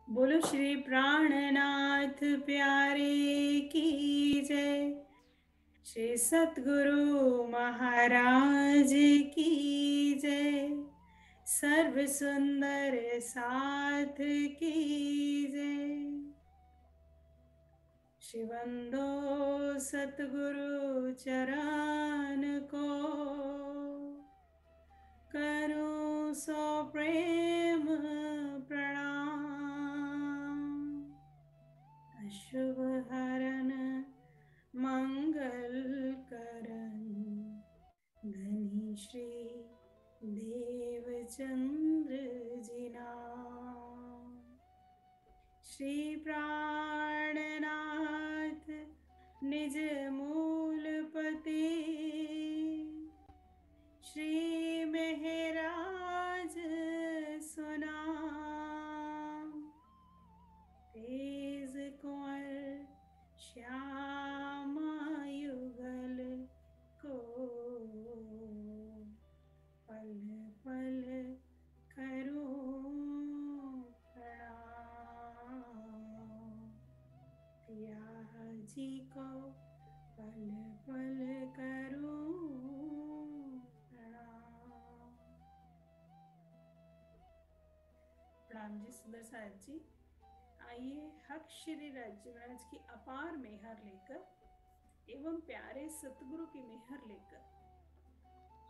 बोलो श्री प्राणनाथ प्यारे की जय। श्री सतगुरु महाराज की जय। सर्व सुंदर साथ की जय। शिवंदो सतगुरु चरण को करूं सो प्रेम प्रणाम। अशुभ हरण मंगल करण धनी श्री देवचंद्र जी नाम। श्री प्राणनाथ निज मूलपति श्री मेहराज सुनाम। तेज कुंवर श्यामा युगल को पल पल करूं प्रणाम। पिया जी को पल पल करूं प्रणाम। प्रणाम जी सुंदर साहब जी। आइए हक श्री राज्य महाराज की अपार मेहर लेकर एवं प्यारे सतगुरु की मेहर लेकर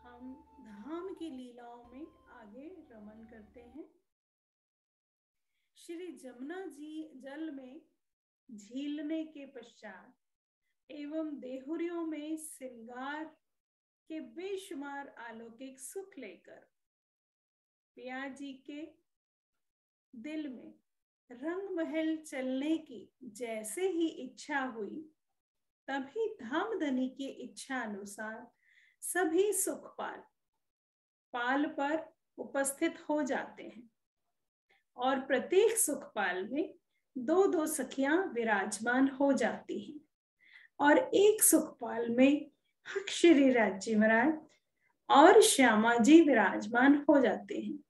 हम धाम की लीलाओं में आगे रमन करते हैं। श्री जमुना जी जल में झीलने के पश्चात एवं देहुरियों में श्रृंगार के बेशुमार अलौकिक सुख लेकर पिया जी के दिल में रंग महल चलने की जैसे ही इच्छा हुई, तभी धामधनी की इच्छा अनुसार सभी सुखपाल पाल पर उपस्थित हो जाते हैं और प्रत्येक सुखपाल में दो दो सखियां विराजमान हो जाती हैं और एक सुखपाल में हक श्री राज्य महाराज और श्यामा जी विराजमान हो जाते हैं।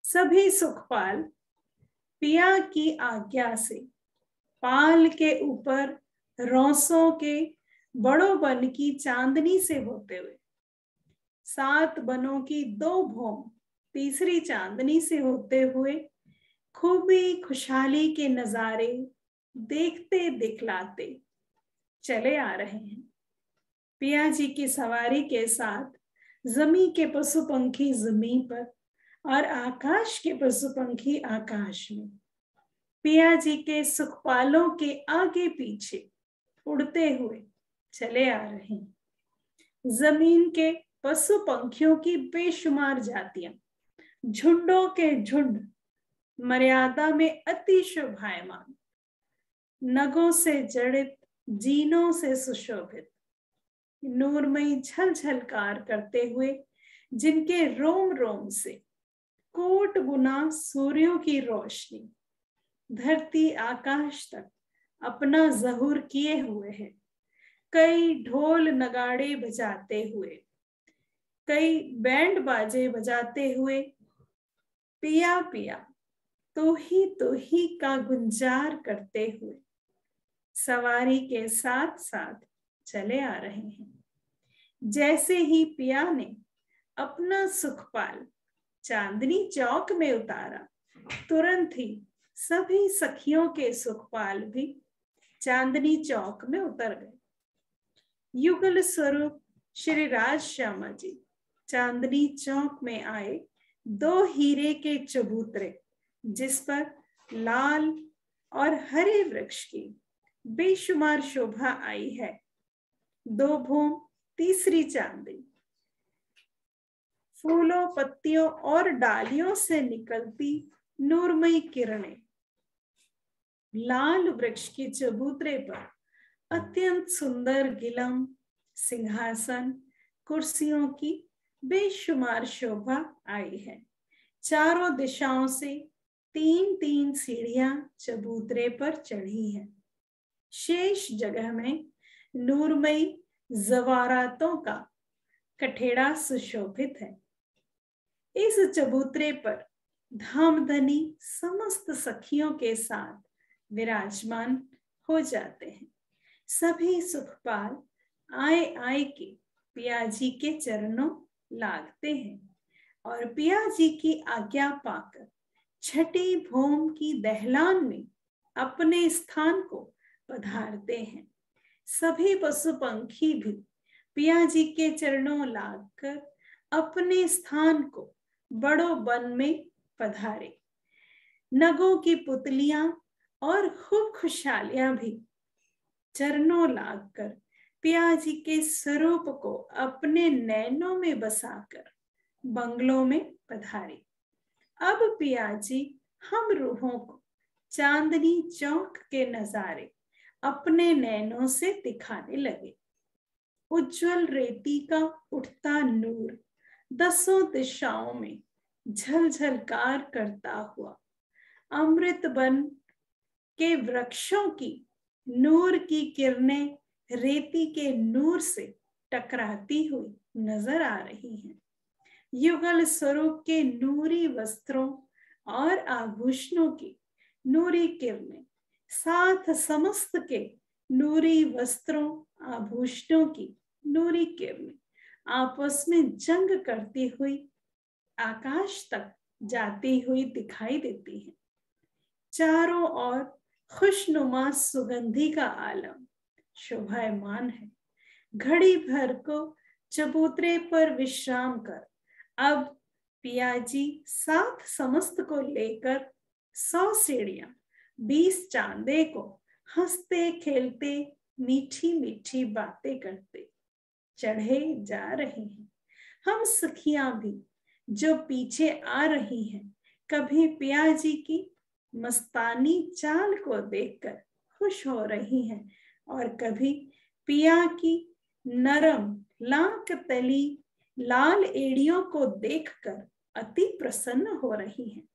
सभी सुखपाल पिया की आज्ञा से पाल के ऊपर रौसों के बड़ों बन की चांदनी से होते हुए 7 बनों की 2 भौम तीसरी चांदनी से होते हुए खूबी खुशहाली के नजारे देखते दिखलाते चले आ रहे हैं। पिया जी की सवारी के साथ जमी के पशु पंखी जमीन पर और आकाश के पशु पंखी आकाश में पिया जी के सुखपालों के आगे पीछे उड़ते हुए चले आ रहे हैं। जमीन के पशु पंखियों की बेशुमार जातियां झुंडों के झुंड मर्यादा में अति शोभायमान, नगों से जड़ित जीनों से सुशोभित, नूरमयी झलझलकार करते हुए जिनके रोम रोम से कोट गुना सूर्यों की रोशनी धरती आकाश तक अपना ज़हूर किए हुए है। कई ढोल नगाड़े बजाते हुए, कई बैंड बाजे बजाते हुए पिया पिया तो ही का गुंजार करते हुए सवारी के साथ साथ चले आ रहे हैं। जैसे ही पिया ने अपना सुखपाल चांदनी चौक में उतारा, तुरंत ही सभी सखियों के सुखपाल भी चांदनी चौक में उतर गए। युगल स्वरूप श्री राज श्यामा जी चांदनी चौक में आए 2 हीरे के चबूतरे, जिस पर लाल और हरे वृक्ष की बेशुमार शोभा आई है। 2 भूम तीसरी चांदनी, फूलों पत्तियों और डालियों से निकलती नूरमयी किरणें लाल वृक्ष के चबूतरे पर अत्यंत सुंदर गिलम, सिंहासन, कुर्सियों की बेशुमार शोभा आई है। चारों दिशाओं से 3-3 सीढ़ियां चबूतरे पर चढ़ी हैं। शेष जगह में नूरमयी जवारातों का कठेड़ा सुशोभित है। इस चबूतरे पर धामधनी समस्त सखियों के साथ विराजमान हो जाते हैं। सभी सुखपाल आए आए के पिया जी के चरणों लागते हैं और पिया जी की आज्ञा पाकर छठी भूम की दहलान में अपने स्थान को पधारते हैं। सभी पशु पंखी भी पिया जी के चरणों लागकर अपने स्थान को बड़ो वन में पधारे। नगों की पुतलियां और खूब खुशहालियां भी चरणों लागकर पिया जी के स्वरूप को अपने नैनों में बसाकर बंगलों में पधारे। अब पिया जी हम रूहों को चांदनी चौक के नजारे अपने नैनों से दिखाने लगे। उज्जवल रेती का उठता नूर दसों दिशाओं में झलझलकार करता हुआ अमृत बन के वृक्षों की नूर की किरणें रेती के नूर से टकराती हुई नजर आ रही हैं। युगल स्वरूप के नूरी वस्त्रों और आभूषणों की नूरी किरणें साथ समस्त के नूरी वस्त्रों आभूषणों की नूरी किरणें आपस में जंग करती हुई आकाश तक जाती हुई दिखाई देती हैं। चारों ओर खुशनुमा सुगंधी का आलम शोभायमान है। घड़ी भर को चबूतरे पर विश्राम कर अब पिया जी साथ समस्त को लेकर 100 सीढ़ियां 20 चांदे को हंसते खेलते मीठी मीठी बातें करते चढ़े जा रहे हैं। हम सखियां भी जो पीछे आ रही हैं कभी पिया जी की मस्तानी चाल को देखकर खुश हो रही हैं और कभी पिया की नरम लांक तली लाल एड़ियों को देखकर अति प्रसन्न हो रही हैं।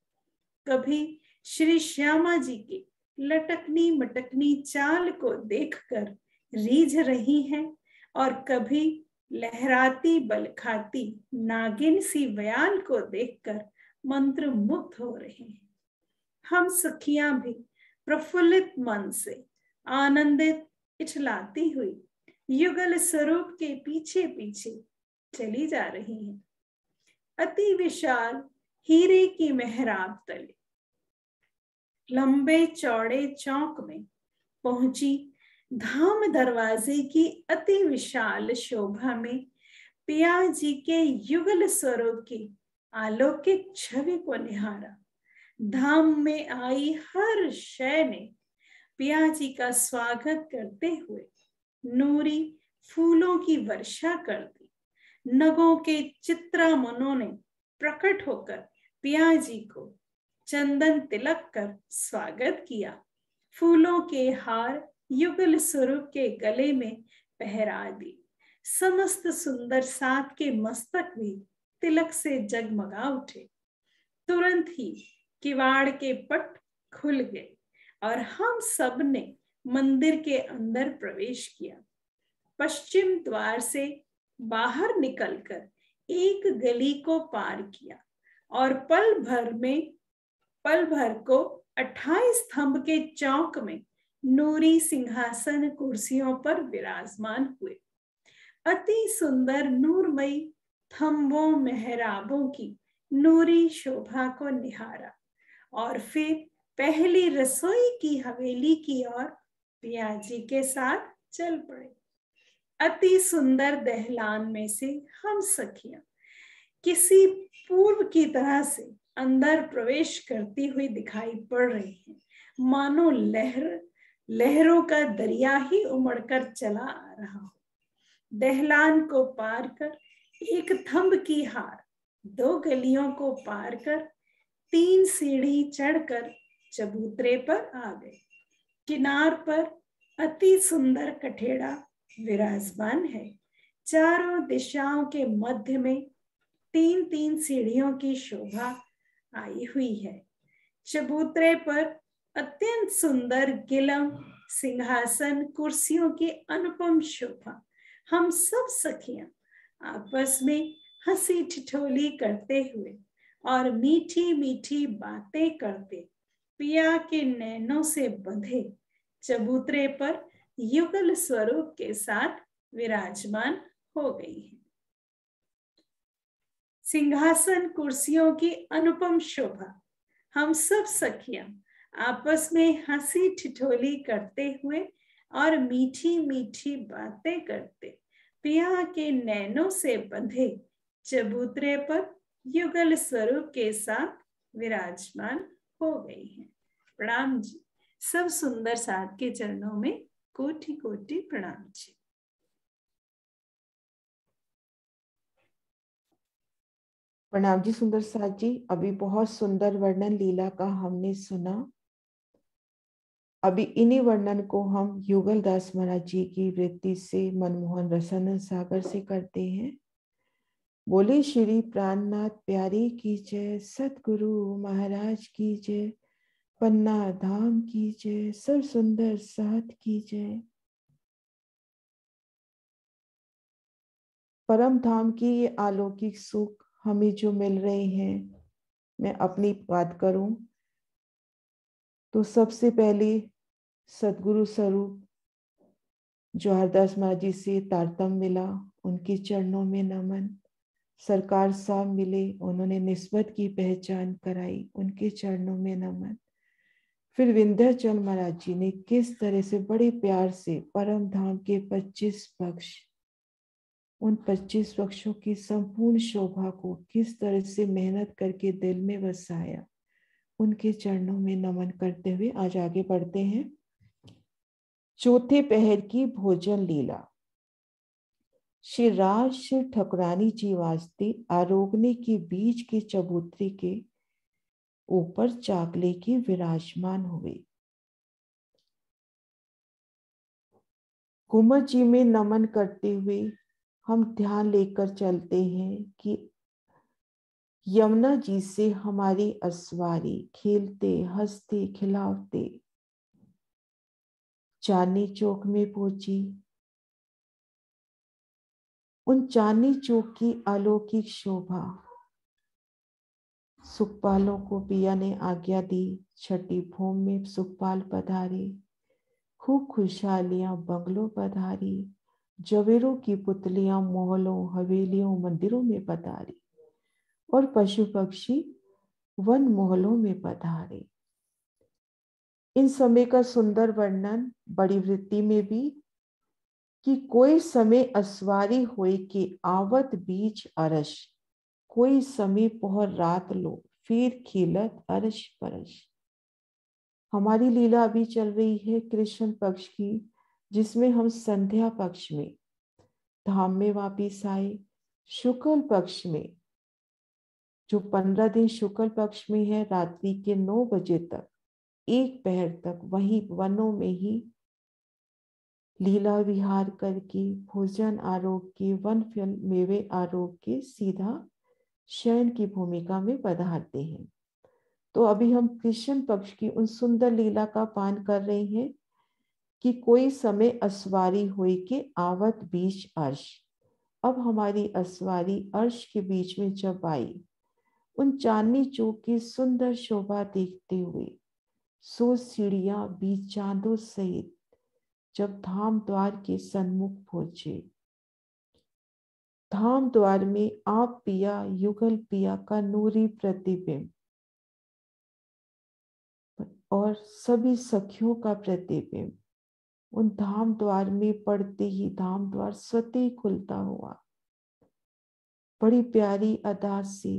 कभी श्री श्यामा जी की लटकनी मटकनी चाल को देखकर रीझ रही हैं और कभी लहराती बलखाती नागिन सी व्याल को देखकर मंत्र मुग्ध हो रहे हैं। हम सखियां भी प्रफुल्लित मन से आनंदित इठलाती हुई युगल स्वरूप के पीछे पीछे चली जा रही हैं। अति विशाल हीरे की मेहराब तले लंबे चौड़े चौक में पहुंची धाम दरवाजे की अति विशाल शोभा में पिया जी के युगल स्वरूप की अलौकिक छवि को निहारा। धाम में आई हर शय ने पिया जी का स्वागत करते हुए नूरी फूलों की वर्षा कर दी। नगों के चित्रामनों ने प्रकट होकर पिया जी को चंदन तिलक कर स्वागत किया। फूलों के हार युगल स्वरूप के गले में पहरा दी। समस्त सुंदर साथ के मस्तक भी तिलक से जगमगा उठे। तुरंत ही किवाड़ के पट खुल गए और हम सब ने मंदिर के अंदर प्रवेश किया। पश्चिम द्वार से बाहर निकलकर एक गली को पार किया और पल भर को 28 स्तंभ के चौक में नूरी सिंहासन कुर्सियों पर विराजमान हुए। अति सुंदर नूरमयी थंबों मेहराबों की नूरी शोभा को निहारा और फिर पहली रसोई की हवेली की ओर पिया जी के साथ चल पड़े। अति सुंदर दहलान में से हम सखियां किसी पूर्व की तरह से अंदर प्रवेश करती हुई दिखाई पड़ रही हैं। मानो लहरों का दरिया ही उमड़कर चला आ रहा हो। दहलान को पार कर एक थंब की हार 2 गलियों को पार कर 3 सीढ़ी चढ़कर चबूतरे पर आ गए। किनार पर अति सुंदर कठेड़ा विराजमान है। चारों दिशाओं के मध्य में 3-3 सीढ़ियों की शोभा आई हुई है। चबूतरे पर अत्यंत सुंदर गिलम सिंहासन कुर्सियों की अनुपम शोभा। हम सब सखियां आपस में हंसी ठिठोली करते हुए और मीठी मीठी बातें करते पिया के नैनों से बंधे चबूतरे पर युगल स्वरूप के साथ विराजमान हो गई है। सिंहासन कुर्सियों की अनुपम शोभा। हम सब सखियां आपस में हंसी ठिठोली करते हुए और मीठी मीठी बातें करते पिया के नैनों से बंधे चबूतरे पर युगल स्वरूप के साथ विराजमान हो गई हैं। प्रणाम जी। सब सुंदर साथ के चरणों में कोटि कोटि प्रणाम जी। प्रणाम जी सुंदर साथ जी। अभी बहुत सुंदर वर्णन लीला का हमने सुना। अभी इन्हीं वर्णन को हम युगल दास महाराज जी की वृत्ति से मनमोहन रसानंद सागर से करते हैं। बोले श्री प्राणनाथ प्यारी की जय, सतगुरु महाराज की जय, पन्ना धाम की जय, सब सुंदर साथ की जय। परम धाम की ये अलौकिक सुख हमें जो मिल रहे हैं, मैं अपनी बात करूं तो सबसे पहले सदगुरु स्वरूप जो हरदास महाराज जी से तारतम्य मिला, उनके चरणों में नमन। सरकार साहब मिले, उन्होंने निस्बत की पहचान कराई, उनके चरणों में नमन। फिर विंध्याचल महाराज जी ने किस तरह से बड़े प्यार से परम धाम के 25 पक्ष, उन 25 पक्षों की संपूर्ण शोभा को किस तरह से मेहनत करके दिल में बसाया, उनके चरणों में नमन करते हुए आज आगे बढ़ते हैं। चौथे पहर की भोजन लीला। श्री राज श्री ठकुरानी जी वास्ते आरोगने के बीच के चबूतरे के ऊपर चाकले के विराजमान हुए। कुमार जी में नमन करते हुए हम ध्यान लेकर चलते हैं कि यमुना जी से हमारी असवारी खेलते हंसते खिलावते चांदनी चौक में पहुंची। उन चांदनी चौक की अलौकिक शोभा, सुखपालों को पिया ने आज्ञा दी, छठी भूम में सुखपाल पधारे, खूब खुशहालियां बंगलों पधारी, जवेरों की पुतलियां महलों हवेलियों मंदिरों में पधारी और पशु पक्षी वन महलों में पधारे। इन समय का सुंदर वर्णन बड़ी वृत्ति में भी कि कोई समय असवारी होई के आवत बीच अरश, कोई समय पहर रात लो फिर खिलत अरश परश। हमारी लीला अभी चल रही है कृष्ण पक्ष की, जिसमें हम संध्या पक्ष में धाम में वापिस आए। शुक्ल पक्ष में जो 15 दिन शुक्ल पक्ष में है, रात्रि के 9 बजे तक 1 पहर तक वहीं वनों में ही लीला विहार करके भोजन आरोग के वन फल मेवे आरोग के सीधा शयन की भूमिका में पधारते हैं। तो अभी हम कृष्ण पक्ष की उन सुंदर लीला का पान कर रहे हैं कि कोई समय असवारी हुई के आवत बीच अर्श। अब हमारी असवारी अर्श के बीच में जब आई, उन चांदनी चौक की सुंदर शोभा देखते हुए 100 सीढ़ियां बीच चांदों सहित जब धाम द्वार के सन्मुख पहुंचे, धाम द्वार में आप पिया युगल पिया का नूरी प्रतिबिंब और सभी सखियों का प्रतिबिंब उन धाम द्वार में पड़ते ही धाम द्वार स्वतः खुलता हुआ बड़ी प्यारी अदा से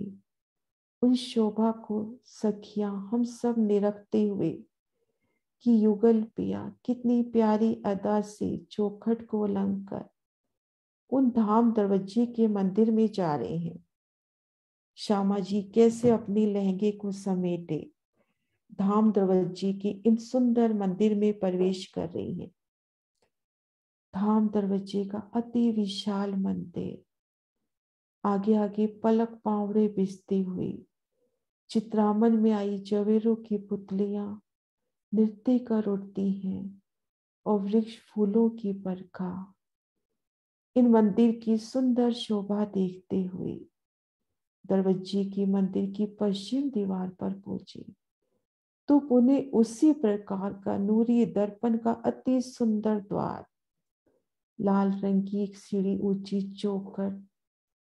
उन शोभा को सखियां हम सब निरखते हुए कि युगल पिया कितनी प्यारी अदा से चौखट को उलंघ कर उन धाम दरवाजे के मंदिर में जा रहे हैं। श्यामा जी कैसे अपनी लहंगे को समेटे धाम दरवाजे के इन सुंदर मंदिर में प्रवेश कर रही है। धाम दरवाजे का अति विशाल मंदिर, आगे आगे पलक पावड़े बिछते हुए चित्रामन में आई जवेरों की पुतलियां नृत्य कर उठती हैं और वृक्ष फूलों की बरखा। इन मंदिर की सुंदर शोभा देखते हुए दरवाजे की मंदिर की पश्चिम दीवार पर पहुंचे तो पुनः उसी प्रकार का नूरी दर्पण का अति सुंदर द्वार, लाल रंग की एक सीढ़ी, ऊंची चौखट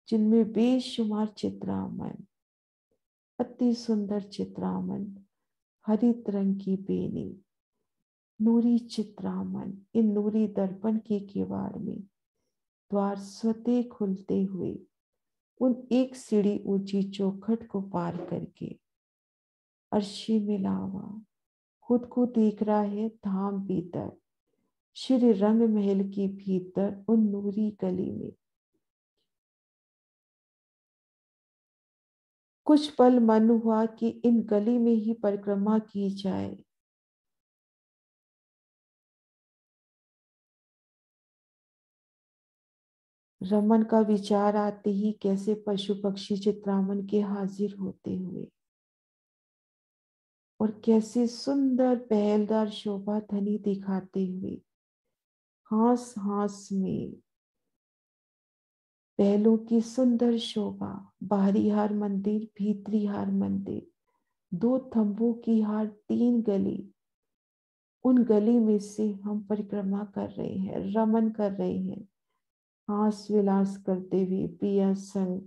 जिनमें बेशुमार चित्रामन, अति सुंदर चित्रामन, हरित रंग की बेनी, नूरी चित्रामन, इन नूरी दर्पण के किवाड़ में द्वार स्वतः खुलते हुए उन एक सीढ़ी ऊंची चौखट को पार करके अर्शी में लावा खुद को देख रहा है धाम भीतर, श्री रंग महल के भीतर उन नूरी गली में। कुछ पल मन हुआ कि इन गली में ही परिक्रमा की जाए। रमन का विचार आते ही कैसे पशु पक्षी चित्रामन के हाजिर होते हुए और कैसे सुंदर पहलदार शोभा धनी दिखाते हुए हास हास में पहलों की सुंदर शोभा, बाहरी हार मंदिर, भीतरी हार मंदिर, 2 थंबों की हार, 3 गली, उन गली में से हम परिक्रमा कर रहे हैं, रमन कर रहे हैं, हास विलास करते हुए पिया संग।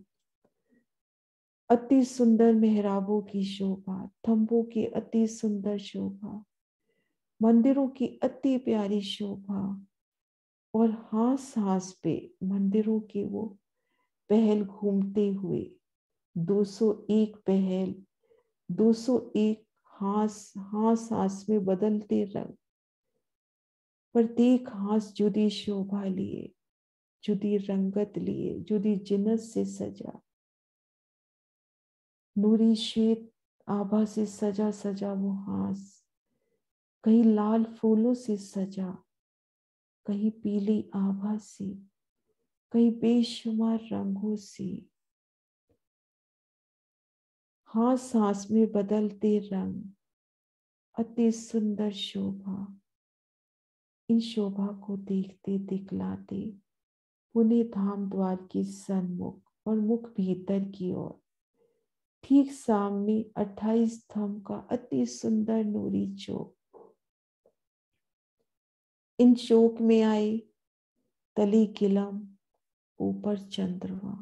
अति सुंदर मेहराबों की शोभा, थंबों की अति सुंदर शोभा, मंदिरों की अति प्यारी शोभा और हास हास पे मंदिरों के वो पहल घूमते हुए 201 पहल, 201 हास हास हास में बदलते रंग, प्रत्येक हास जुदी शोभा लिए, जुदी रंगत लिए, जुदी जिनस से सजा, नूरी श्वेत आभा से सजा सजा वो हास, कहीं लाल फूलों से सजा, कहीं पीली आभा से, कहीं बेशुमार रंगों से, हास हास में बदलते रंग, अति सुंदर शोभा। इन शोभा को देखते दिखलाते पुणे धाम द्वार के सन्मुख और मुख भीतर की ओर ठीक सामने 28 थंब का अति सुंदर नूरी चौक। इन चौक में आए, तले किलम, ऊपर चंद्रमा,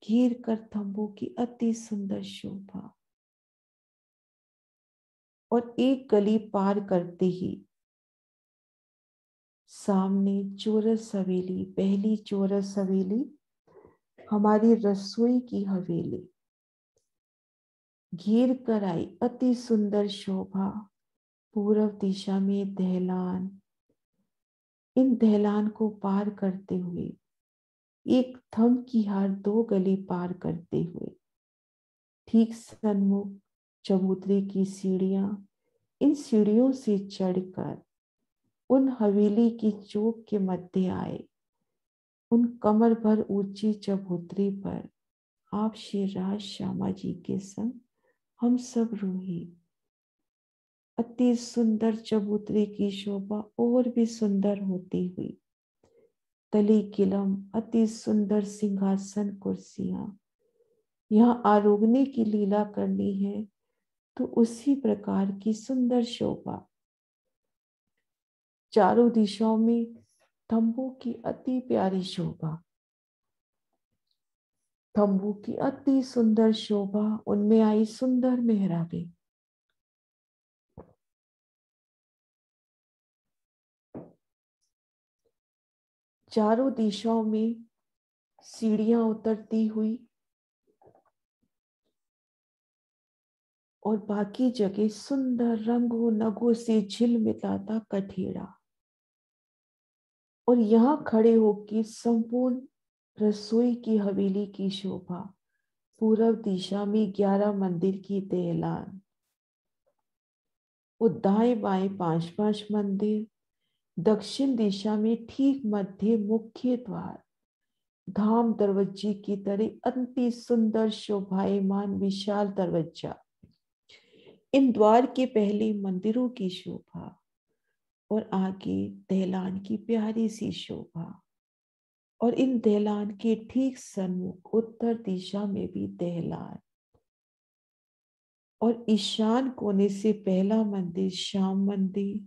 घेर कर थंबों की अति सुंदर शोभा। और एक गली पार करते ही सामने चौरस हवेली, पहली चौरस हवेली हमारी रसोई की हवेली, घेर कर आई अति सुंदर शोभा। पूर्व दिशा में दहलान, इन दहलान को पार करते हुए एक थंब की हार 2 गली पार करते हुए ठीक सन्मुख चबूतरे की सीढ़ियां, इन सीढ़ियों से चढ़कर उन हवेली की चौक के मध्य आए। उन कमर भर ऊंची चबूतरे पर आप श्री राज श्यामा जी के संग हम सब रूहे। अति सुंदर चबूतरे की शोभा और भी सुंदर होती हुई, तले किलम, अति सुंदर सिंहासन, कुर्सियां, यहाँ आरोगने की लीला करनी है तो उसी प्रकार की सुंदर शोभा। चारों दिशाओं में तंबू की अति प्यारी शोभा, तंबू की अति सुंदर शोभा, उनमें आई सुंदर मेहराबें। चारों दिशाओं में सीढ़ियां उतरती हुई और बाकी जगह सुंदर रंगों नगों से झिलमिलाता कठेड़ा। और यहां खड़े होकर संपूर्ण रसोई की हवेली की शोभा। पूर्व दिशा में 11 मंदिर की दहलान, और दाएं बाएं 5-5 मंदिर। दक्षिण दिशा में ठीक मध्य मुख्य द्वार, धाम दरवाजे की तरह अति सुंदर शोभायमान विशाल दरवाजा। इन द्वार के पहले मंदिरों की शोभा और आगे दहलान की प्यारी सी शोभा और इन दहलान के ठीक सन्मुख उत्तर दिशा में भी दहलान, और ईशान कोने से पहला मंदिर श्याम मंदिर,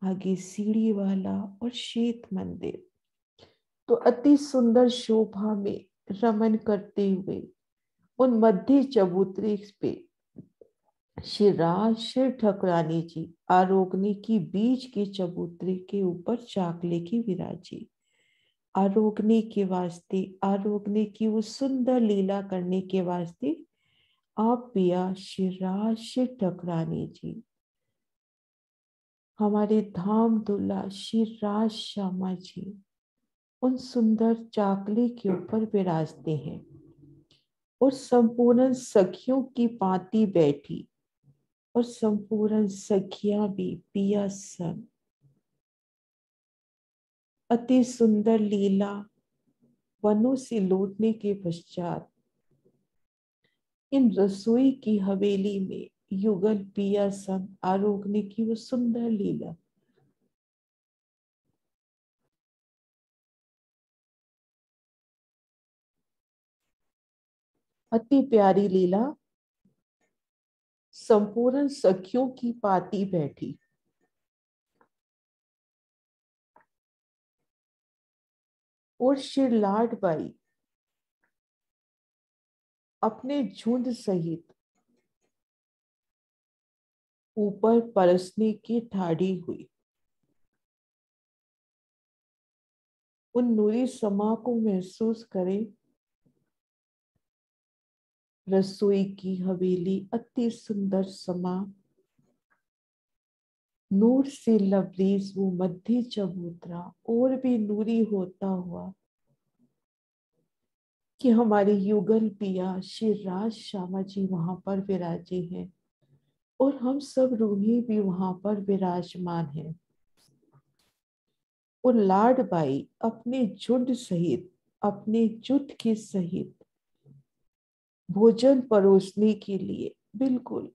आगे सीढ़ी वाला और श्वेत मंदिर। तो अति सुंदर शोभा में रमन करते हुए उन मध्य चबूतरे पे श्री राज श्री ठाकुरानी जी आरोग्य की बीच के चबूतरे के ऊपर चाकले की विराजी। आरोग्य के वास्ते, आरोग्य की वो सुंदर लीला करने के वास्ते आप पिया श्री राज श्री ठाकुरानी जी हमारे धाम दुल्ला श्री राज श्यामा जी उन सुंदर चाकले के ऊपर विराजते हैं और संपूर्ण सखियों की पांति बैठी और संपूर्ण सखियां भी पिया संग अति सुंदर लीला वनों से लौटने के पश्चात इन रसोई की हवेली में युगल पिया संग आरोग्य की वो सुंदर लीला। अति प्यारी लीला, संपूर्ण सखियों की पाती बैठी और श्री लाडबाई अपने झुंड सहित ऊपर परसने की ठाड़ी हुई। उन नूरी समा को महसूस करें। रसोई की हवेली अति सुंदर समा, नूर से लबरेज वो मध्य चबूतरा और भी नूरी होता हुआ कि हमारे युगल पिया श्री राज श्यामा जी वहां पर विराजे हैं और हम सब रूही भी वहां पर विराजमान हैं। और लाडबाई अपने झुंड सहित, अपने जुट के सहित भोजन परोसने के लिए बिल्कुल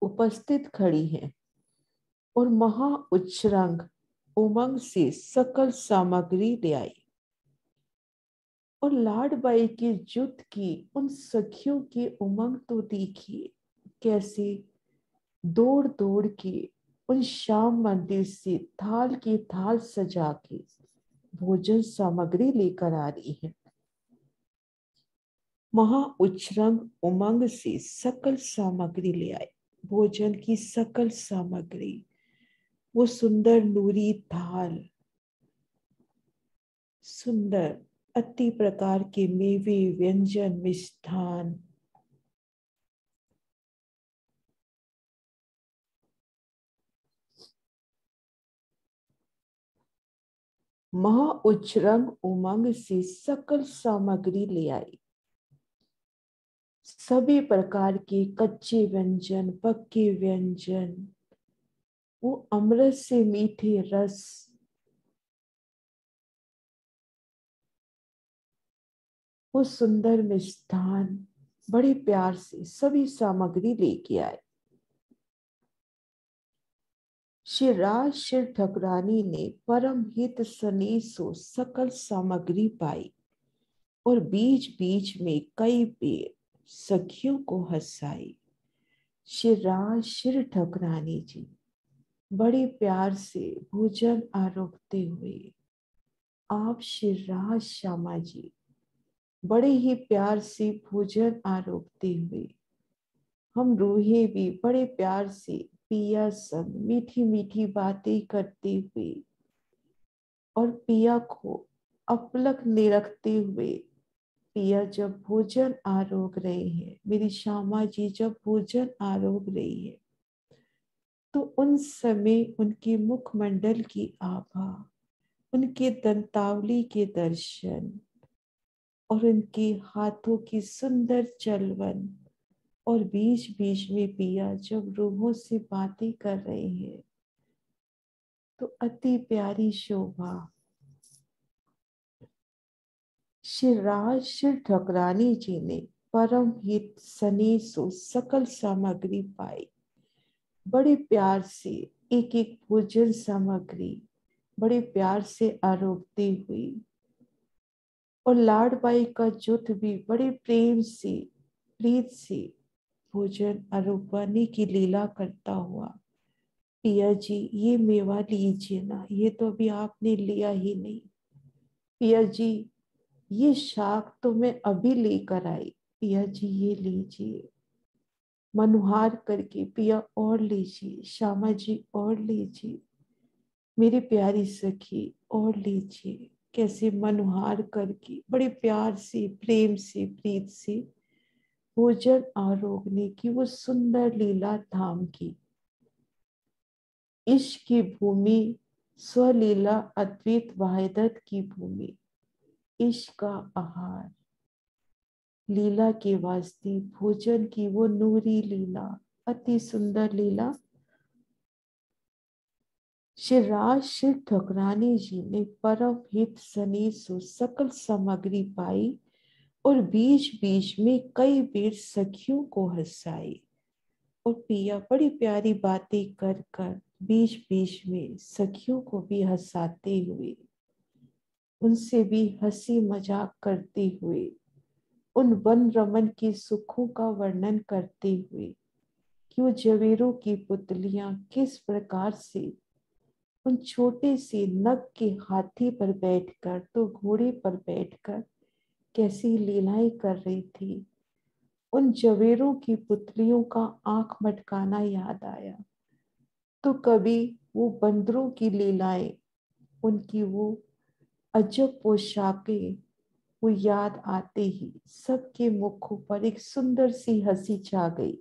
उपस्थित खड़ी हैं और महा उच्चरंग उमंग से सकल सामग्री ले आई। और लाडबाई के जुट की उन सखियों की उमंग तो देखिए कैसे दौड़ दौड़ के उन श्याम मंदिर से थाल की थाल सजा के भोजन सामग्री लेकर आ रही है। महा उच्चरंग उमंग से सकल सामग्री ले आए, भोजन की सकल सामग्री, वो सुंदर नूरी थाल, सुंदर अति प्रकार के मेवे व्यंजन मिष्ठान, महा उच्चरंग उमंग से सकल सामग्री ले आई। सभी प्रकार के कच्चे व्यंजन, पक्के व्यंजन, वो अमृत से मीठे रस, वो सुंदर मिष्ठान बड़े प्यार से सभी सामग्री लेके आए। श्री राज श्री ठाकुरानी ने परम हित सनेसो सकल सामग्री पाई और बीच बीच में कई बेर सखियों को हंसाई। श्री राज श्री ठाकुरानी जी बड़े प्यार से भोजन आरोगते हुए, आप श्री राज श्यामा जी बड़े ही प्यार से भोजन आरोगते हुए, हम रूहे भी बड़े प्यार से पिया संग मीठी मीठी बातें करते हुए और पिया को अपलक निरखते हुए, पिया जब भोजन आरोग रहे हैं, मेरी श्यामा जी जब भोजन आरोग रही है, तो उन समय उनके मुखमंडल की आभा, उनके दंतावली के दर्शन और उनके हाथों की सुंदर चलवन और बीच बीच में पिया जब रूहों से बातें कर रहे हैं, तो अति प्यारी शोभा। श्री राज श्री ठाकुरानी जी ने परम हित सनेसो सकल सामग्री पाई, बड़े प्यार से एक एक भोजन सामग्री बड़े प्यार से आरोगते हुई और लाडबाई का जुट भी बड़े प्रेम से प्रीत से भोजन आरोपने की लीला करता हुआ, पिया जी ये मेवा लीजिए ना, ये तो अभी आपने लिया ही नहीं। पिया जी ये शाक तो मैं अभी लेकर आई, पिया जी ये लीजिए। मनुहार करके पिया और लीजिए, श्यामा जी और लीजिए, मेरी प्यारी सखी और लीजिए। कैसे मनुहार करके बड़े प्यार से प्रेम से प्रीत से भोजन आरोगने की वो सुंदर लीला धाम की। इश्क की भूमि, स्वलीला अद्वैत वाहिदत की भूमि, इश्क का आहार, लीला के वास्ते भोजन की वो नूरी लीला, अति सुंदर लीला। श्री राज श्री ठकुरानी जी ने परम हित सनी सो सकल सामग्री पाई और बीच बीच में कई बेर सखियों को हंसाई। और पिया बड़ी प्यारी बातें कर कर बीच बीच में सखियों को भी हंसाते हुए, उनसे भी हंसी मजाक करते हुए, उन वन रमन के सुखों का वर्णन करते हुए कि वो जवेरों की पुतलियां किस प्रकार से उन छोटे से नग के हाथी पर बैठकर तो घोड़े पर बैठकर कैसी लीलाएं कर रही थी। उन जवेरों की पुतलियों का आंख मटकाना याद आया, तो कभी वो बंदरों की लीलाएं, उनकी वो अजब पोशाकें, वो याद आते ही सबके मुखों पर एक सुंदर सी हंसी छा गई।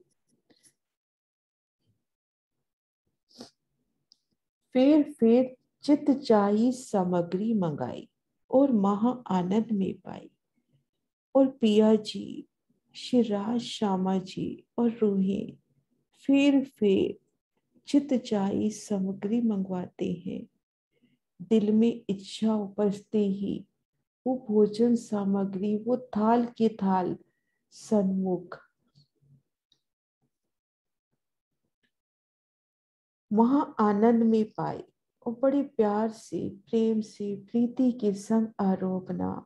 फिर चित चाही सामग्री मंगाई और महा आनंद में पाई। और पिया जी, शिराज, श्यामा जी और रूही फिर चित चाही सामग्री मंगवाते हैं। दिल में इच्छा उपजते ही वो भोजन सामग्री, वो थाल के थाल सन्मुख महा आनंद में पाए और बड़े प्यार से प्रेम से प्रीति के संग आरोपना,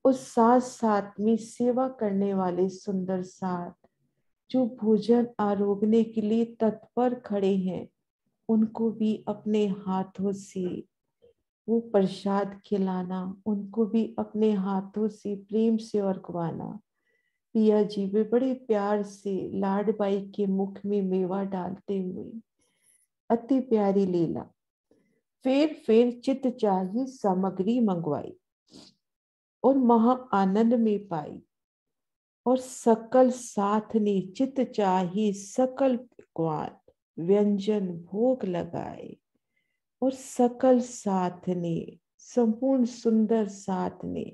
उस साथ साथ में सेवा करने वाले सुंदर साथ जो भोजन आरोगने के लिए तत्पर खड़े हैं, उनको भी अपने हाथों से वो प्रसाद खिलाना, उनको भी अपने हाथों से प्रेम से और खुआना। पिया जी भी बड़े प्यार से लाडबाई के मुख में मेवा डालते हुए, अति प्यारी लीला। फिर चित चाही सामग्री मंगवाई और महा आनंद में पाई। और सकल साथ ने चित चाही सकल पकवान व्यंजन भोग लगाए। और सकल साथ ने, संपूर्ण सुंदर साथ ने,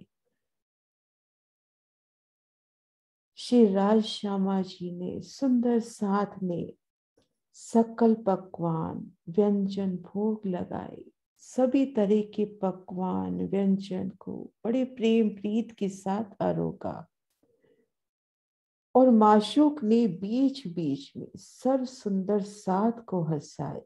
श्री राज श्यामा जी ने, सुंदर साथ ने सकल पकवान व्यंजन भोग लगाए। सभी तरह के पकवान व्यंजन को बड़े प्रेम प्रीत के साथ आरोगा। और माशूक ने बीच बीच में सर्व सुंदर साथ को हंसाए।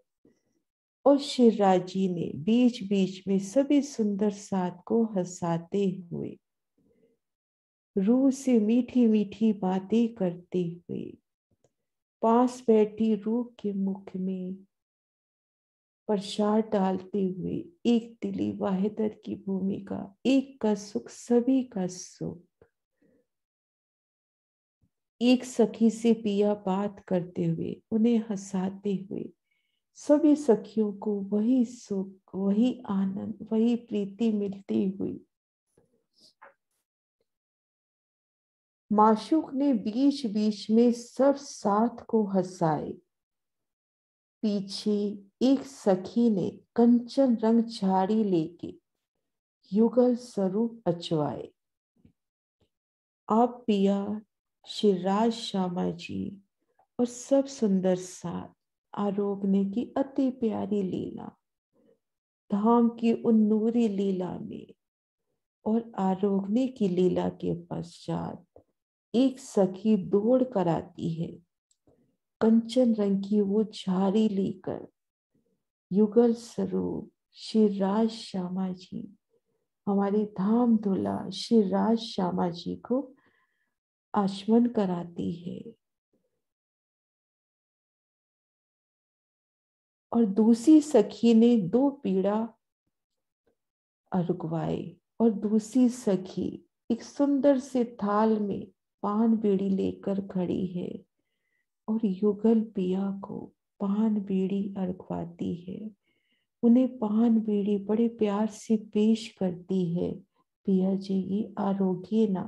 और शिवराजी ने बीच बीच में सभी सुंदर साथ को हंसाते हुए, रूह से मीठी मीठी बातें करते हुए, पास बैठी रूह के मुख में प्रसाद डालते हुए, एक दिली वाहिदत की भूमिका, एक का सुख सभी का सुख। एक सखी से पिया बात करते हुए, उन्हें हंसाते हुए, सभी सखियों को वही सुख, वही आनंद, वही प्रीति मिलती हुई। माशूक ने बीच बीच में सब साथ को हंसाए। पीछे एक सखी ने कंचन रंग झाड़ी लेके युगल स्वरूप अचवाए। आप पिया, शिवराज, श्यामा जी और सब सुंदर साथ आरोगने की अति प्यारी लीला, धाम की उन नूरी लीला में और आरोगने की लीला के पश्चात एक सखी दौड़ कर आती है, कंचन रंग की वो झाड़ी लेकर। युगल स्वरूप श्री राज श्यामा जी हमारी धाम धुला श्री राज श्यामा जी को आचमन कराती है। और दूसरी सखी ने 2 पीड़ा अरुगवाए और दूसरी सखी एक सुंदर से थाल में पान बीड़ी लेकर खड़ी है और युगल पिया को पान बीड़ी अरुगवाती है। उन्हें पान बीड़ी बड़े प्यार से पेश करती है। पिया जी ये आरोग्य ना।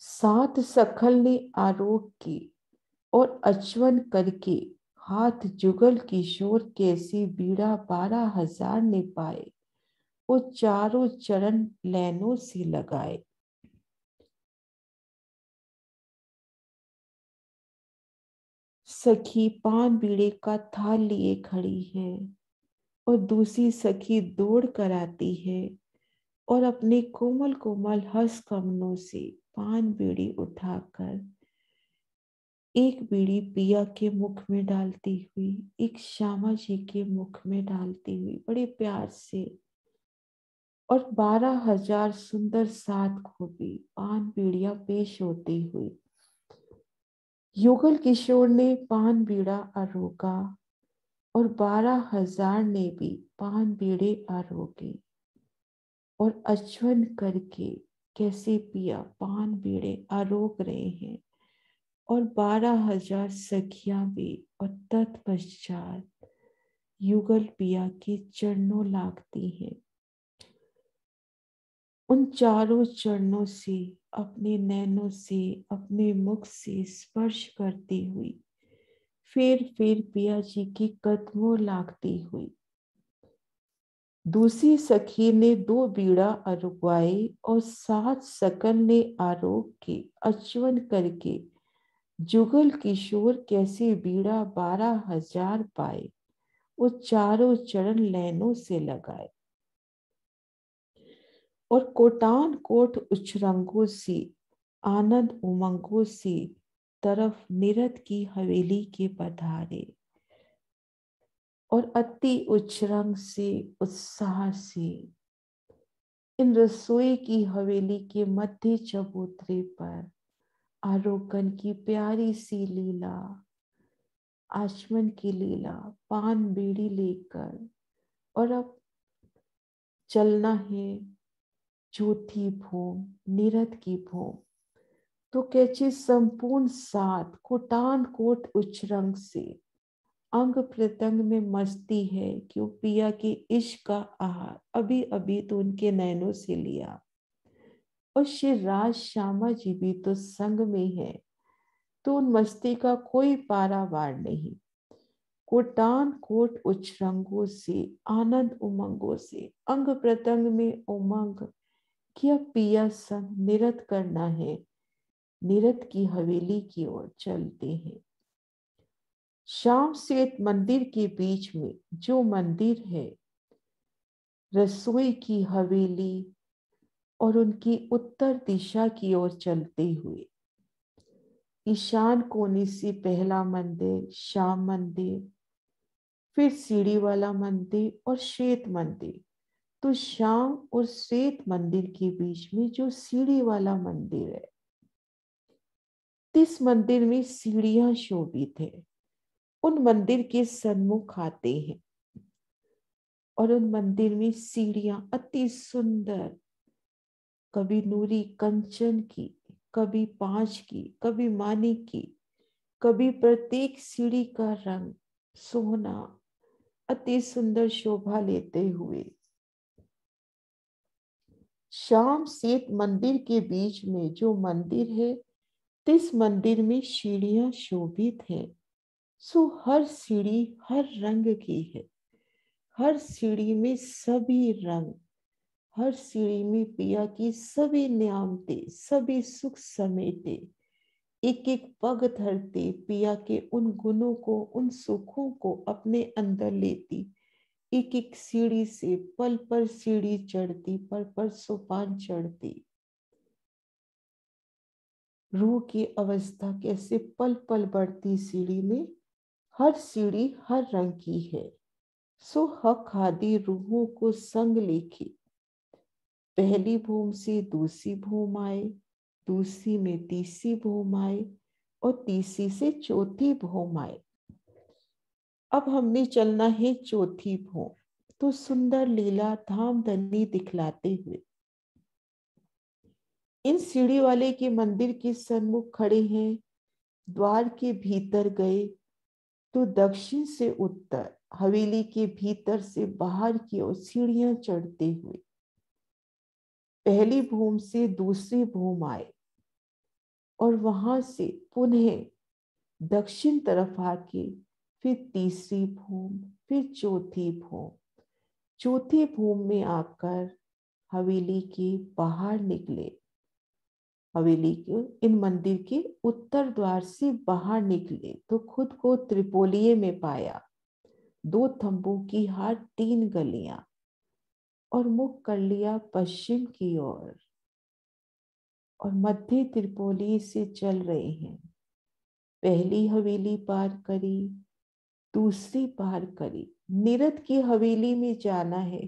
7 सखल ने आरोग की और अचवन करके हाथ जुगल किशोर कैसी बीड़ा 12,000 ने पाए। वो चारों चरण लैनों से लगाए। सखी पान बीड़े का थाल लिए खड़ी है और दूसरी सखी दौड़ कर आती है और अपने कोमल कोमल हस्त कमलों से पान बीड़ी उठाकर एक बीड़ी पिया के मुख में डालती हुई, एक श्यामा जी के मुख में डालती हुई बड़े प्यार से, और 12,000 सुंदर 7 खोपी पान बीड़ियां पेश होती हुई युगल किशोर ने पान बीड़ा आरोगा और 12,000 ने भी पान बीड़े आरोगे और अचवन करके कैसे पिया पान बीड़े आरोग रहे हैं और 12,000 सखियां भी। और तत्पश्चात युगल पिया के चरणों लागती हैं। उन चारों चरणों से अपने नैनों से अपने मुख से स्पर्श करती हुई फिर पिया जी की कदमों लागती हुई दूसरी सखी ने 2 बीड़ा अरुगवाए और 7 सकल ने आरोग के अचवन करके जुगल किशोर कैसे बीड़ा 12,000 पाए। वो चारों चरण लैनों से लगाए और कोटान कोट उच्चरंगों से आनंद उमंगों से तरफ निरत की हवेली के पधारे और अति उच्चरंग से उत्साह से इन रसोई की हवेली के मध्य चबूतरे पर आरोगण की प्यारी सी लीला, आचमन की लीला, पान बीड़ी लेकर, और अब चलना है चौथी भूम निरत की भूम। तो कैचे संपूर्ण 7 कोटान कोट उच्चरंग से अंग प्रत्यंग में मस्ती है कि पिया के इश्क का आहार अभी अभी तो उनके नैनों से लिया। और श्री राज श्यामा जी भी तो संग में है, तो उन मस्ती का कोई पारावार नहीं। कोटान कोट उच्चरंगों से आनंद उमंगों से अंग प्रत्यंग में उमंग कि अब पिया संग निरत करना है। निरत की हवेली की ओर चलते हैं। श्याम श्वेत मंदिर के बीच में जो मंदिर है, रसोई की हवेली और उनकी उत्तर दिशा की ओर चलते हुए ईशान कोने से पहला मंदिर श्याम मंदिर, फिर सीढ़ी वाला मंदिर और श्वेत मंदिर। तो श्याम और श्वेत मंदिर के बीच में जो सीढ़ी वाला मंदिर है, इस मंदिर में सीढ़ियां शोभित है। उन मंदिर के सन्मुख आते हैं और उन मंदिर में सीढ़ियां अति सुंदर, कभी नूरी कंचन की, कभी पांच की, कभी मानिक की, कभी प्रत्येक सीढ़ी का रंग सोना अति सुंदर शोभा लेते हुए श्याम श्वेत मंदिर के बीच में जो मंदिर है, इस मंदिर में सीढ़ियां शोभित हैं। सो हर सीढ़ी हर रंग की है। हर सीढ़ी में सभी रंग, हर सीढ़ी में पिया की सभी न्यामते, सभी सुख समेटे, एक एक पग धरते पिया के उन गुणों को, उन सुखों को अपने अंदर लेती, एक एक सीढ़ी से पल पर सीढ़ी चढ़ती, पल पर सोपान चढ़ती। रूह की अवस्था कैसे पल पल बढ़ती सीढ़ी में, हर सीढ़ी हर रंग की है। सो हक हादी रूहों को संग लेके पहली भूम से दूसरी भूम आए, दूसरी में तीसरी भूम आए और तीसरी से चौथी भूम आए। अब हमने चलना है चौथी भूम। तो सुंदर लीला धाम धनी दिखलाते हुए इन सीढ़ी वाले के मंदिर के सन्मुख खड़े हैं। द्वार के भीतर गए तो दक्षिण से उत्तर, हवेली के भीतर से बाहर की ओर सीढ़ियां चढ़ते हुए पहली भूम से दूसरी भूम आए और वहां से पुनः दक्षिण तरफ आके फिर तीसरी भूम, फिर चौथी भूम। चौथी भूम में आकर हवेली के बाहर निकले। हवेली के इन मंदिर के उत्तर द्वार से बाहर निकले तो खुद को त्रिपोलिये में पाया। 2 थंबों की हार 3 गलियां और मुख कर लिया पश्चिम की ओर और मध्य त्रिपोली से चल रहे हैं। पहली हवेली पार करी, दूसरी पार करी। निरत की हवेली में जाना है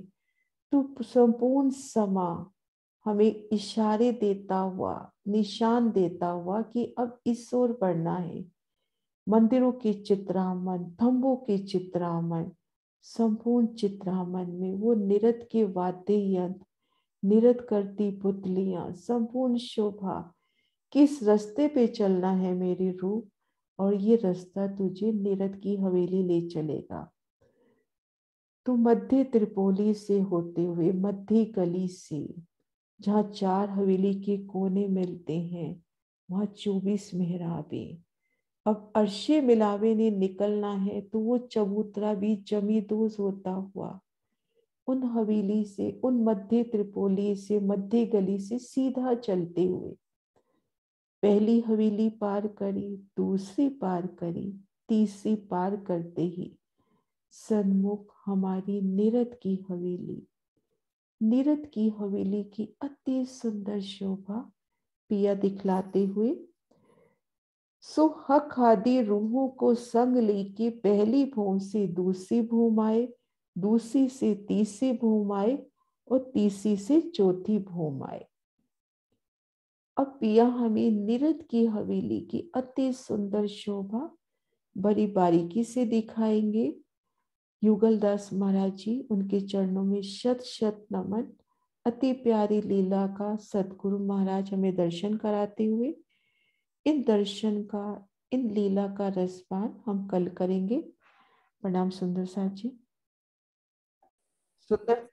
तो संपूर्ण समा हमें इशारे देता हुआ, निशान देता हुआ कि अब इस ओर बढ़ना है। मंदिरों के चित्रामन, थंबों के चित्रामन, संपूर्ण चित्रामन में वो निरत के वाद्य यंत्र, निरत करती पुतलियां, संपूर्ण शोभा। किस रास्ते पे चलना है मेरी रूह, और ये रास्ता तुझे निरत की हवेली ले चलेगा। तो मध्य त्रिपोली से होते हुए मध्य गली से जहाँ 4 हवेली के कोने मिलते हैं वहां 24 मेहराबे। अब अर्शे मिलावे ने निकलना है तो वो चबूतरा भी जमीदोज होता हुआ उन हवेली से, उन मध्य त्रिपोली से, मध्य गली से सीधा चलते हुए पहली हवेली पार करी, दूसरी पार करी, तीसरी पार करते ही सन्मुख हमारी निरत की हवेली। निरत की हवेली की अति सुंदर शोभा पिया दिखलाते हुए सो हक आदि रूहों को संग लेके पहली भूम से दूसरी भूम आए, दूसरी से तीसरी भूम आए और तीसरी से चौथी भूम आए। अब पिया हमें निरत की हवेली की अति सुंदर शोभा बड़ी बारीकी से दिखाएंगे। युगलदास महाराज जी, उनके चरणों में शत शत नमन। अति प्यारी लीला का सतगुरु महाराज हमें दर्शन कराते हुए इन दर्शन का, इन लीला का रसपान हम कल करेंगे। प्रणाम सुंदर साथ जी। सुंदर,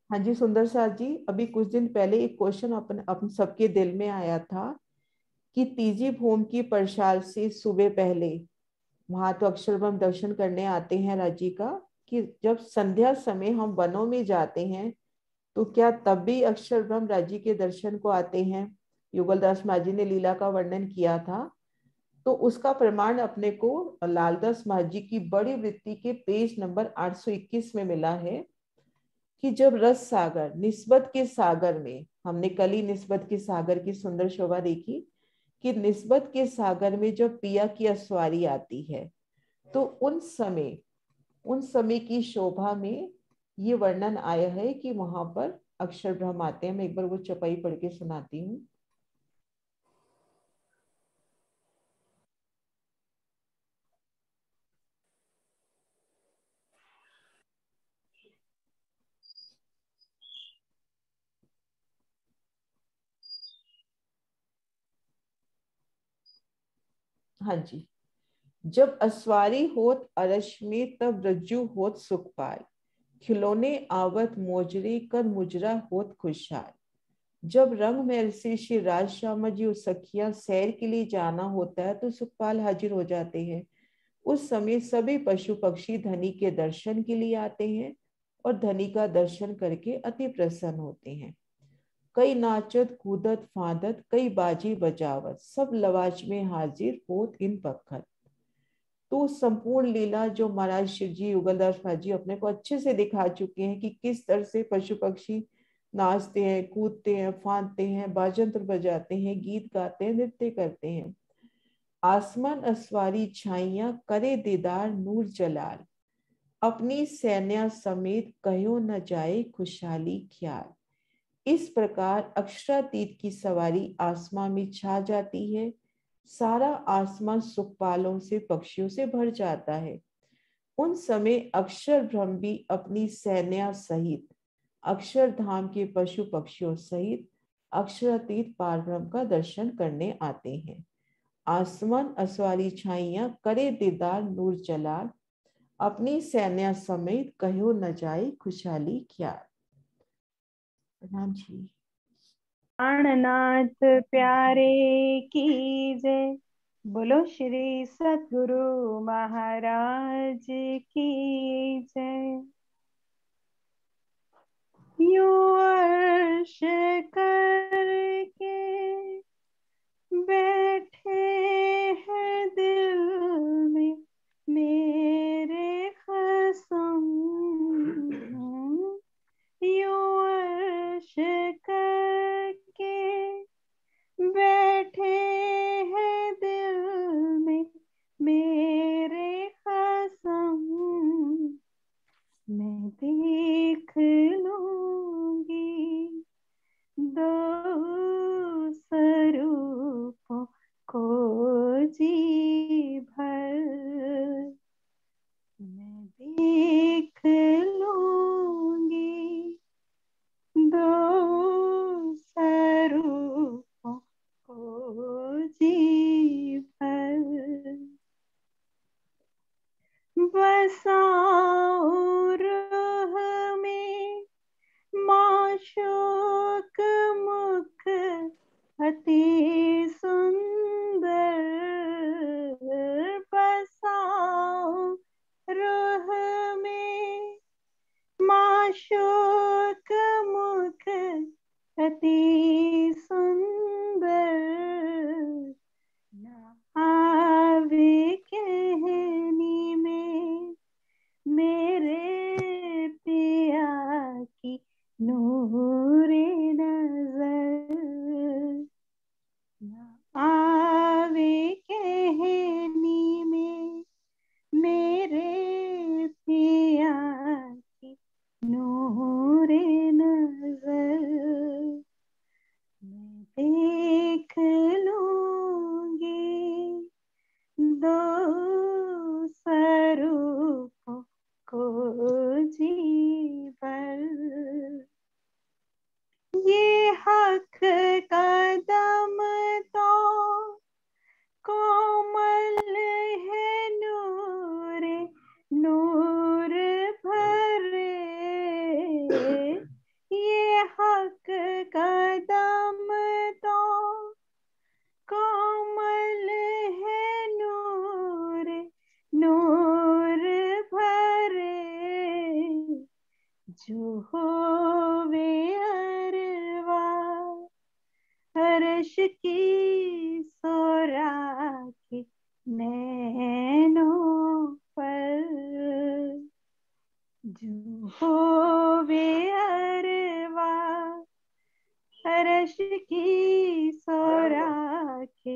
हाँ जी सुंदर साथ जी, अभी कुछ दिन पहले एक क्वेश्चन अपन सबके दिल में आया था कि तीजी भूम की परसाल से सुबह पहले वहां तो अक्षरब्रह्म दर्शन करने आते हैं राजी का, कि जब संध्या समय हम वनों में जाते हैं तो क्या तब भी अक्षरब्रह्म राजी के दर्शन को आते हैं? युगलदास महाराज ने लीला का वर्णन किया था, तो उसका प्रमाण अपने को लालदास महाराज जी की बड़ी वृत्ति के पेज नंबर 821 में मिला है कि जब रस सागर, निस्बत के सागर में, हमने कल ही निस्बत के सागर की सुंदर शोभा देखी कि निस्बत के सागर में जब पिया की अस्वारी आती है तो उन समय की शोभा में ये वर्णन आया है कि वहां पर अक्षर ब्रह्म आते हैं। मैं एक बार वो चौपाई पढ़ के सुनाती हूँ। हाँ जी। जब अस्वारी होत अरश में तब रज्जू होत सुखपाल, खिलौने आवत मोजरे कर मुजरा होत खुशहाल। जब रंग महल से श्री राज श्यामा जी और सखियां सैर के लिए जाना होता है तो सुखपाल हाजिर हो जाते हैं। उस समय सभी पशु पक्षी धनी के दर्शन के लिए आते हैं और धनी का दर्शन करके अति प्रसन्न होते हैं। कई नाचत कूदत फादत, कई बाजी बजावत, सब लवाज में हाजिर होत इन पखत। तो संपूर्ण लीला जो महाराज शिव जी, युगलदास महाराज जी अपने को अच्छे से दिखा चुके हैं कि किस तरह से पशु पक्षी नाचते हैं, कूदते हैं, फांदते हैं, बाजंत्र बजाते हैं, गीत गाते हैं, नृत्य करते हैं। आसमान अस्वारी छाइयां करे दीदार नूर जलाल। अपनी सैन्य समेत कहो न जाए खुशहाली ख्याल। इस प्रकार अक्षरातीत की सवारी आसमां में छा जाती है। सारा आसमान सुखपालों से पक्षियों से भर जाता है। उन समय अक्षर ब्रह्म भी अपनी सैन्य सहित, अक्षरधाम के पशु पक्षियों सहित अक्षरातीत पार ब्रह्म का दर्शन करने आते हैं। आसमान असवारी छाइयां करे दीदार नूर जलाल, अपनी सैन्य समेत कहो न जाए खुशहाली ख्याल। प्रणाम जी। प्राणनाथ प्यारे की जय। बोलो श्री सद्गुरु महाराज की जय। यूं अर्श करके बैठे हैं दिल में मेरे खसम, यूं अर्श करके बैठे हैं दिल में मेरे खसम, मैं देख लूंगी दो स्वरूपों को जी भर, मैं देख लूंगी दो स्वरूपों को जी भर। बसाओ रूह में माशूक मुख अति सुंदर, बसाओ रूह में माशूक मुख अति सुंदर, न आवे कहनी में मेरे पिया की नूरे नजर, न आवे कहनी में मेरे पिया की नूरे नजर, मैं देख लूंगी दो स्वरूपों को जी भर। ये हक कदम तो कोमल है नूरे नूर भरे, ये हक कदम तो कोमल है नूर नूर भरे, जो होवे अरवा हर्ष की सोरा के नैनों पर, जो होवे अरवा हर्ष की सोरा के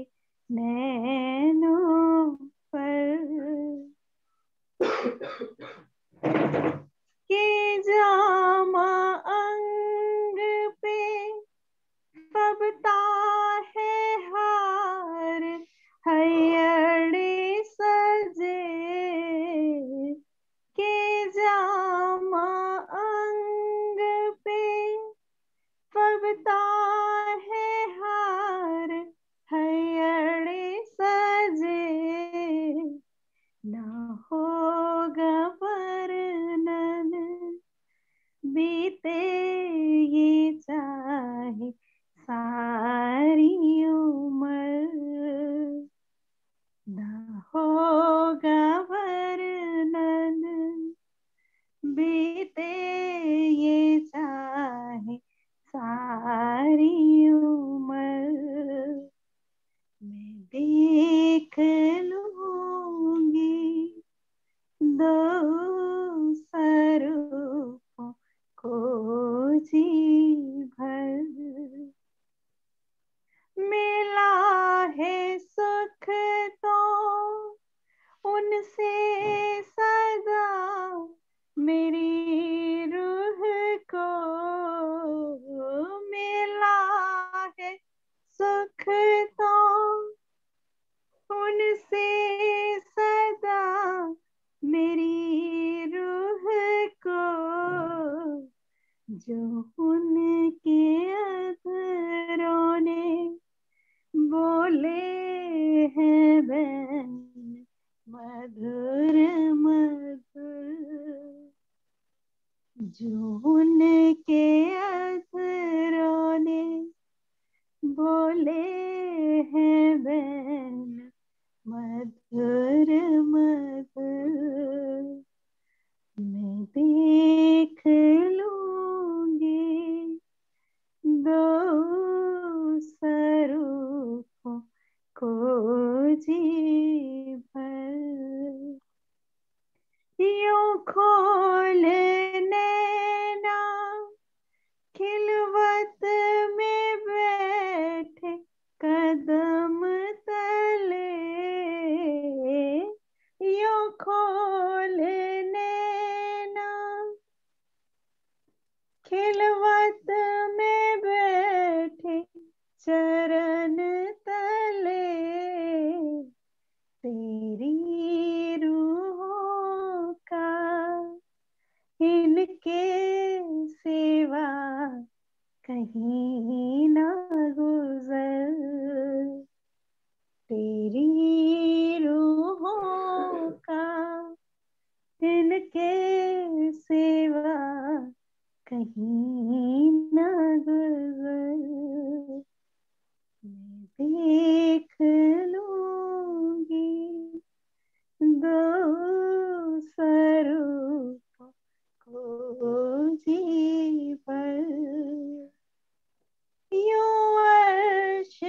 नैनों पर, के जामा अंग पे फबता है हार हयड़े सजे, के जामा अंग पे फबता है हार हयड़े सजे, ना होगा वर्णन बीते ये चाहे सारी उम्र, ना होगा वर्णन बीते ये चाहे सारी उम्र, मैं देख लूंगी दो स्वरूपों को जी भर। मिला है सुख तो उन जून के अधरों ने बोले हैं बैन मधुर मधुर, मैं देख लूंगी दो स्वरूपों को जी भर। यूं खोलने ना खिलवत में बैठे कदम तले, यूं खोलने ना खिलवत में बैठे चरण तले, तेरी रूहों का इनके सिवा कहीं ना गुजर, तेरी रूहों का इनके सिवा कहीं ना गुजर, मैं देख लूंगी दो स्वरूपों को जी भर। यूं अर्श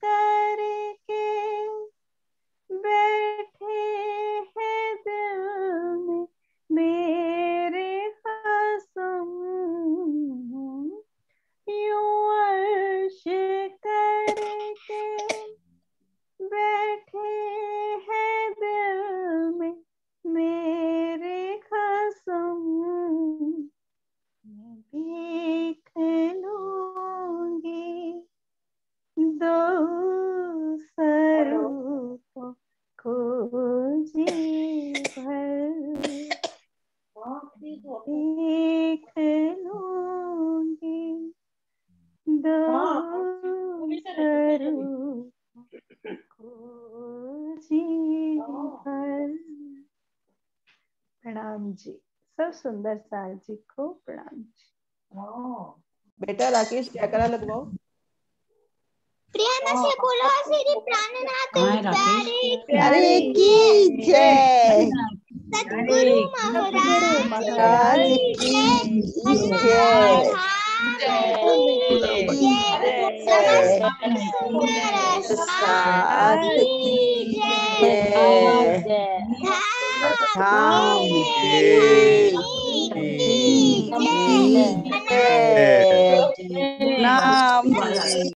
करके बैठे हैं दिल में मेरे कसम, यूं अर्श करके बैठे हैं दिल में मेरे कसम, मैं देख लूंगी दो स्वरूपों को जी भर, देख लूंगी दो स्वरूपों को जी भर। प्रणाम जी, सब सुंदर सार जी को प्रणाम जी। बेटा राकेश क्या करा लगवाओ। प्रिया से बोलो श्री प्राणनाथ अरे की जय, सद्गुरु महाराज की जय, धाम